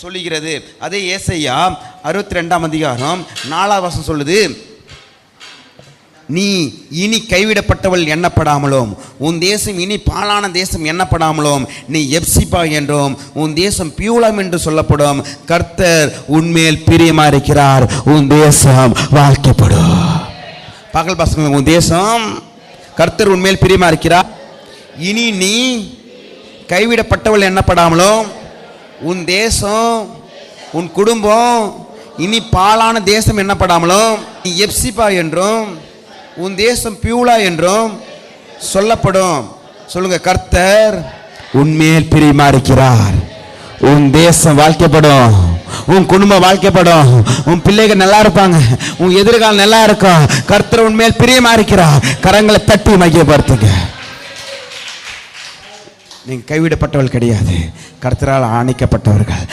சொல்லுகிறது. அதே ஏசாயா 62ஆம் அதிகாரம் 4ஆம் வசனம் சொல்லுது, நீ இனி கைவிடப்பட்டவள் எண்ணப்படாமலும் உன் தேசம் இனி பாழான தேசம் எண்ணப்படாமலும் நீ எப்சிபா என்றும் உன் தேசம் பியூலம் என்று சொல்லப்படும். கர்த்தர் உன்மேல் பிரியமா இருக்கிறார், உன் தேசம் வாழ்க்கைப்படும். பகல் பசங்க, உன் தேசம், கர்த்தர் உன்மேல் பிரியமா இருக்கிறார். இனி நீ கைவிடப்பட்டவள் எண்ணப்படாமலும் உன் தேசம் உன் குடும்பம் இனி பாழான தேசம் எண்ணப்படாமலும் நீ எப்சிபா என்றும் உன் தேசம் பியூலா என்றும் சொல்லப்படும். சொல்லுங்க, கர்த்தர் உன்மேல் பிரியமா இருக்கிறார், உன் தேசம் வாழ்க்கைப்படும், உன் குடும்பம் வாழ்க்கைப்படும், உன் பிள்ளைகள் நல்லா இருப்பாங்க, உன் எதிர்காலம் நல்லா இருக்கும். கர்த்தர் உன்மேல் பிரியமா இருக்கிறார். கரங்களை தட்டி மையப்படுத்துங்க. நீங்க கைவிடப்பட்டவள் கிடையாது, கர்த்தரால் ஆணைக்கப்பட்டவர்கள்.